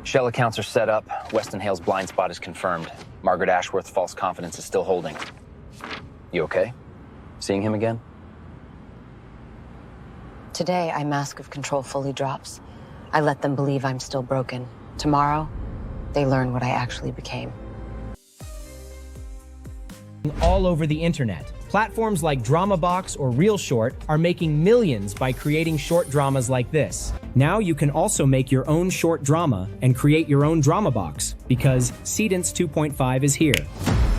Shell accounts are set up. Weston Hale's blind spot is confirmed. Margaret Ashworth's false confidence is still holding. You okay? Seeing him again? Today, my mask of control fully drops. I let them believe I'm still broken. Tomorrow, they learn what I actually became. All over the internet. Platforms like DramaBox or ReelShort are making millions by creating short dramas like this. Now you can also make your own short drama and create your own DramaBox because Seedance 2.5 is here.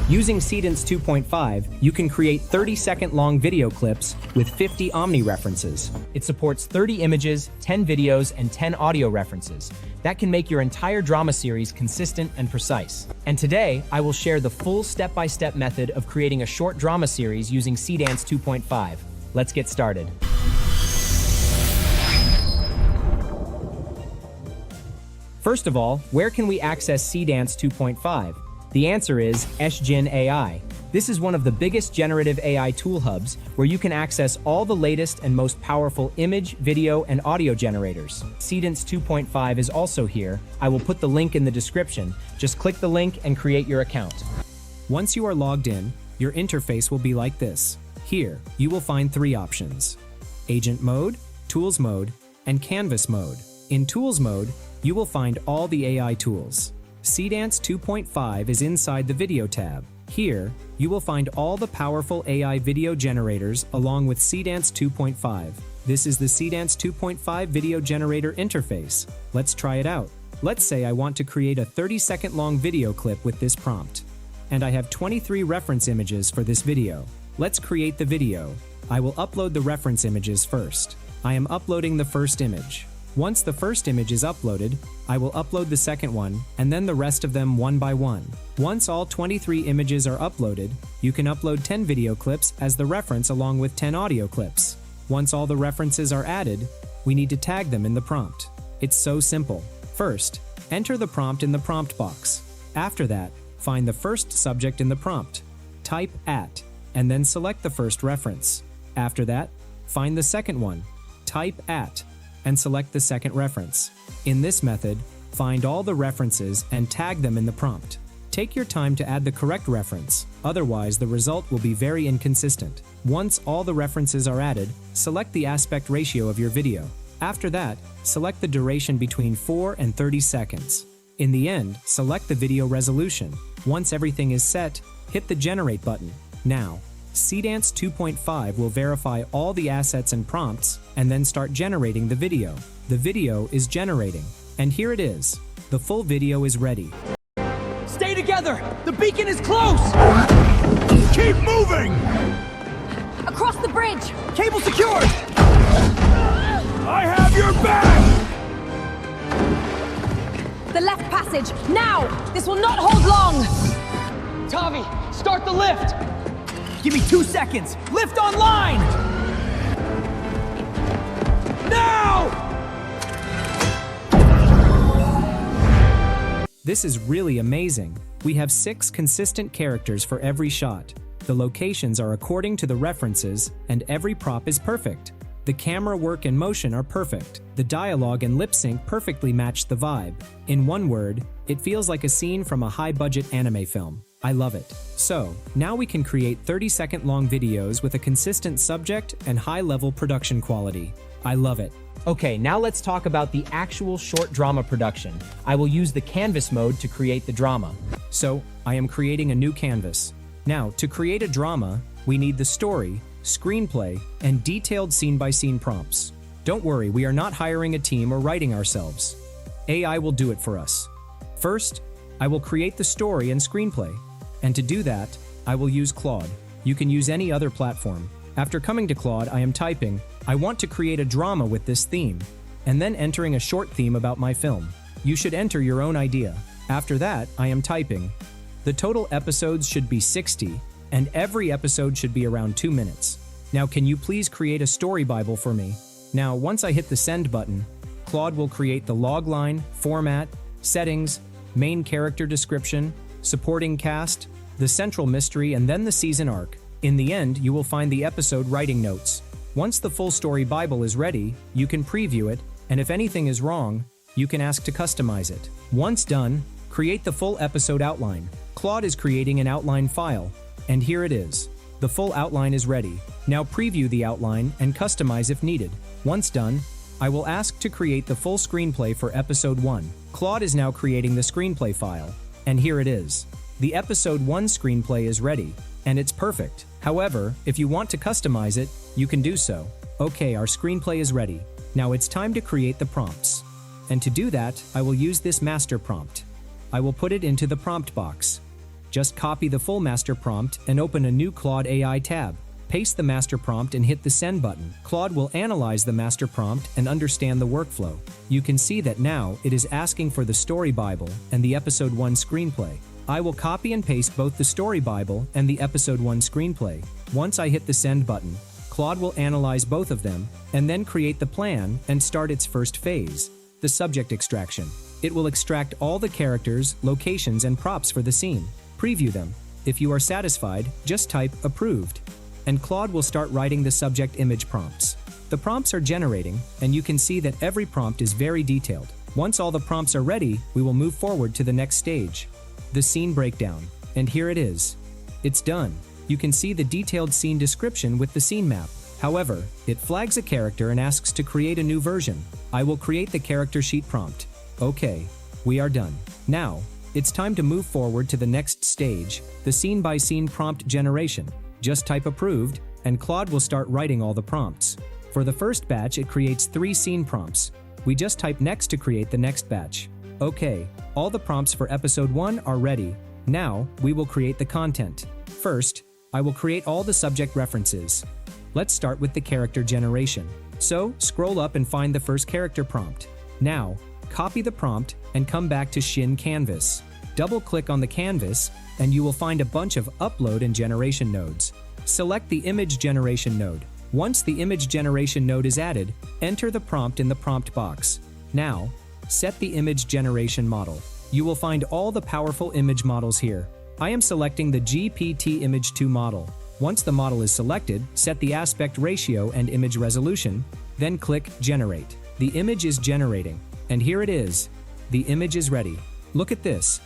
Using Seedance 2.5, you can create 30-second long video clips with 50 Omni references. It supports 30 images, 10 videos, and 10 audio references. That can make your entire drama series consistent and precise. And today, I will share the full step-by-step method of creating a short drama series using Seedance 2.5. Let's get started. First of all, where can we access Seedance 2.5? The answer is Sjinn AI. This is one of the biggest generative AI tool hubs where you can access all the latest and most powerful image, video, and audio generators. Seedance 2.5 is also here. I will put the link in the description. Just click the link and create your account. Once you are logged in, your interface will be like this. Here, you will find 3 options: Agent Mode, Tools Mode, and Canvas Mode. In Tools Mode, you will find all the AI tools. Seedance 2.5 is inside the Video tab. Here, you will find all the powerful AI video generators along with Seedance 2.5. This is the Seedance 2.5 video generator interface. Let's try it out. Let's say I want to create a 30-second long video clip with this prompt. And I have 23 reference images for this video. Let's create the video. I will upload the reference images first. I am uploading the first image. Once the first image is uploaded, I will upload the second one, and then the rest of them one by one. Once all 23 images are uploaded, you can upload 10 video clips as the reference along with 10 audio clips. Once all the references are added, we need to tag them in the prompt. It's so simple. First, enter the prompt in the prompt box. After that, find the first subject in the prompt. Type @ and then select the first reference. After that, find the second one. Type @ and select the second reference. In this method, find all the references and tag them in the prompt. Take your time to add the correct reference, otherwise the result will be very inconsistent. Once all the references are added, select the aspect ratio of your video. After that, select the duration between 4 and 30 seconds. In the end, select the video resolution. Once everything is set, hit the Generate button. Now, Seedance 2.5 will verify all the assets and prompts and then start generating the video. The video is generating, and here it is. The full video is ready. Stay together! The beacon is close! Keep moving! Across the bridge! Cable secured! I have your back! The left passage, now! This will not hold long! Tavi, start the lift! Give me 2 seconds! Lift online! Now! This is really amazing. We have 6 consistent characters for every shot. The locations are according to the references, and every prop is perfect. The camera work and motion are perfect. The dialogue and lip sync perfectly match the vibe. In one word, it feels like a scene from a high-budget anime film. I love it. So, now we can create 30-second long videos with a consistent subject and high-level production quality. I love it. Okay, now let's talk about the actual short drama production. I will use the canvas mode to create the drama. So, I am creating a new canvas. Now, to create a drama, we need the story, screenplay, and detailed scene-by-scene prompts. Don't worry, we are not hiring a team or writing ourselves. AI will do it for us. First, I will create the story and screenplay. And to do that, I will use Claude. You can use any other platform. After coming to Claude, I am typing, I want to create a drama with this theme, and then entering a short theme about my film. You should enter your own idea. After that, I am typing, the total episodes should be 60, and every episode should be around 2 minutes. Now, can you please create a story Bible for me? Now, once I hit the send button, Claude will create the logline, format, settings, main character description, supporting cast, the central mystery, and then the season arc. In the end, you will find the episode writing notes. Once the full story Bible is ready, you can preview it, and if anything is wrong, you can ask to customize it. Once done, create the full episode outline. Claude is creating an outline file, and here it is. The full outline is ready. Now preview the outline and customize if needed. Once done, I will ask to create the full screenplay for episode 1. Claude is now creating the screenplay file, and here it is. The episode 1 screenplay is ready, and it's perfect. However, if you want to customize it, you can do so. Okay, our screenplay is ready. Now it's time to create the prompts. And to do that, I will use this master prompt. I will put it into the prompt box. Just copy the full master prompt and open a new Claude AI tab. Paste the master prompt and hit the send button. Claude will analyze the master prompt and understand the workflow. You can see that now it is asking for the story Bible and the episode 1 screenplay. I will copy and paste both the story Bible and the episode 1 screenplay. Once I hit the send button, Claude will analyze both of them and then create the plan and start its first phase, the subject extraction. It will extract all the characters, locations, and props for the scene. Preview them. If you are satisfied, just type approved, and Claude will start writing the subject image prompts. The prompts are generating, and you can see that every prompt is very detailed. Once all the prompts are ready, we will move forward to the next stage, the scene breakdown. And here it is. It's done. You can see the detailed scene description with the scene map. However, it flags a character and asks to create a new version. I will create the character sheet prompt. Okay, we are done. Now, it's time to move forward to the next stage, the scene-by-scene prompt generation. Just type approved, and Claude will start writing all the prompts. For the first batch, it creates 3 scene prompts. We just type next to create the next batch. Okay, all the prompts for episode 1 are ready. Now, we will create the content. First, I will create all the subject references. Let's start with the character generation. So, scroll up and find the first character prompt. Now, copy the prompt and come back to Sjinn canvas. Double-click on the canvas, and you will find a bunch of upload and generation nodes. Select the image generation node. Once the image generation node is added, enter the prompt in the prompt box. Now, set the image generation model. You will find all the powerful image models here. I am selecting the GPT Image 2 model. Once the model is selected, set the aspect ratio and image resolution, then click Generate. The image is generating, and here it is. The image is ready. Look at this.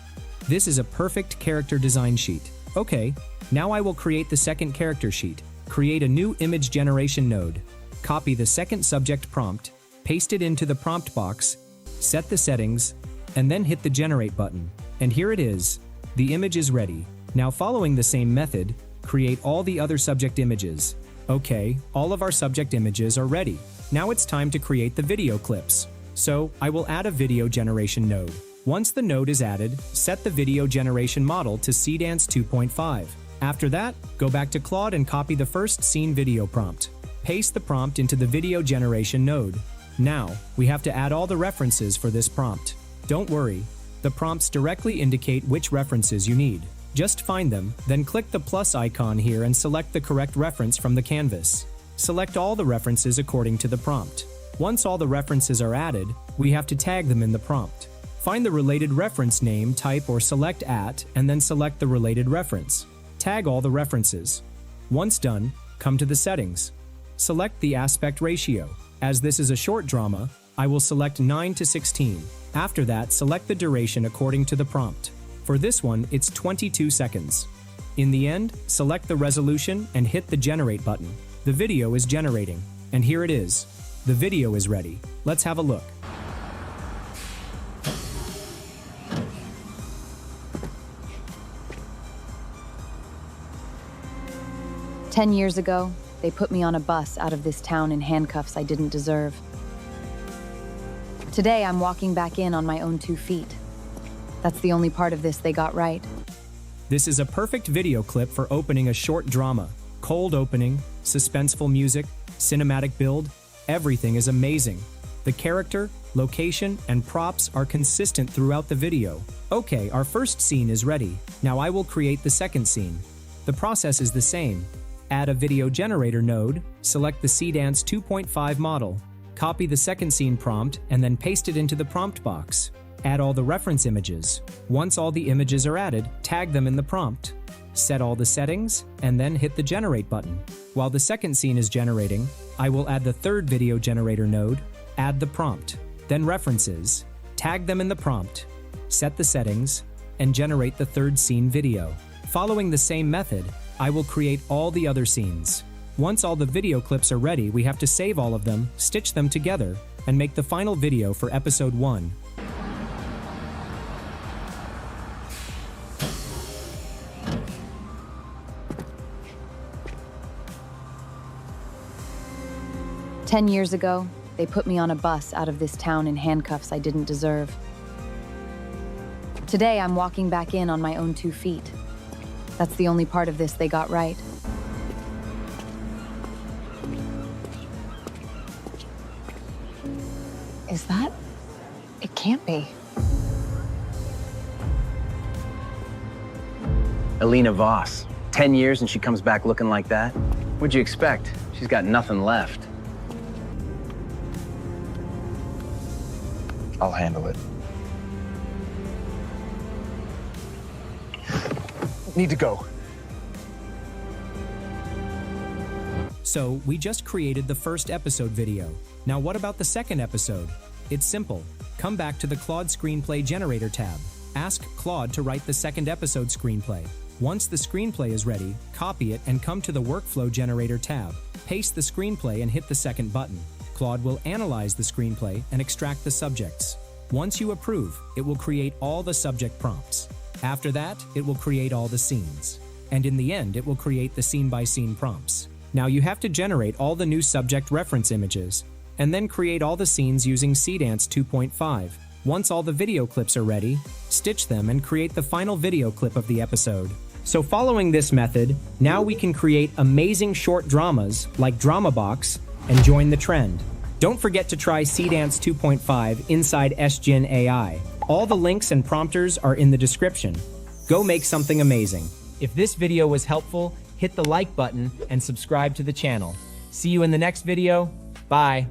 This is a perfect character design sheet. Okay, now I will create the second character sheet. Create a new image generation node. Copy the second subject prompt, paste it into the prompt box, set the settings, and then hit the Generate button. And here it is. The image is ready. Now, following the same method, create all the other subject images. Okay, all of our subject images are ready. Now it's time to create the video clips. So, I will add a video generation node. Once the node is added, set the video generation model to Seedance 2.5. After that, go back to Claude and copy the first scene video prompt. Paste the prompt into the video generation node. Now, we have to add all the references for this prompt. Don't worry, the prompts directly indicate which references you need. Just find them, then click the plus icon here and select the correct reference from the canvas. Select all the references according to the prompt. Once all the references are added, we have to tag them in the prompt. Find the related reference name, type or select at, and then select the related reference. Tag all the references. Once done, come to the settings. Select the aspect ratio. As this is a short drama, I will select 9:16. After that, select the duration according to the prompt. For this one, it's 22 seconds. In the end, select the resolution and hit the Generate button. The video is generating, and here it is. The video is ready. Let's have a look. "10 years ago, they put me on a bus out of this town in handcuffs I didn't deserve. Today, I'm walking back in on my own 2 feet. That's the only part of this they got right." This is a perfect video clip for opening a short drama. Cold opening, suspenseful music, cinematic build, everything is amazing. The character, location, and props are consistent throughout the video. Okay, our first scene is ready. Now I will create the second scene. The process is the same. Add a video generator node, select the Seedance 2.5 model, copy the second scene prompt, and then paste it into the prompt box. Add all the reference images. Once all the images are added, tag them in the prompt. Set all the settings, and then hit the Generate button. While the second scene is generating, I will add the third video generator node, add the prompt, then references, Tag them in the prompt, set the settings, and generate the third scene video. Following the same method, I will create all the other scenes. Once all the video clips are ready, we have to save all of them, stitch them together, and make the final video for episode 1. "10 years ago, they put me on a bus out of this town in handcuffs I didn't deserve. Today, I'm walking back in on my own 2 feet. That's the only part of this they got right. Is that? It can't be. Alina Voss. 10 years and she comes back looking like that? What'd you expect? She's got nothing left. I'll handle it. Need to go. So, we just created the first episode video. Now what about the second episode? It's simple. Come back to the Claude Screenplay Generator tab. Ask Claude to write the second episode screenplay. Once the screenplay is ready, copy it and come to the Workflow Generator tab. Paste the screenplay and hit the second button. Claude will analyze the screenplay and extract the subjects. Once you approve, it will create all the subject prompts. After that, it will create all the scenes. And in the end, it will create the scene-by-scene prompts. Now you have to generate all the new subject reference images, and then create all the scenes using Seedance 2.5. Once all the video clips are ready, stitch them and create the final video clip of the episode. So following this method, now we can create amazing short dramas like Drama Box and join the trend. Don't forget to try Seedance 2.5 inside Sjinn AI. All the links and prompters are in the description. Go make something amazing. If this video was helpful, hit the like button and subscribe to the channel. See you in the next video. Bye.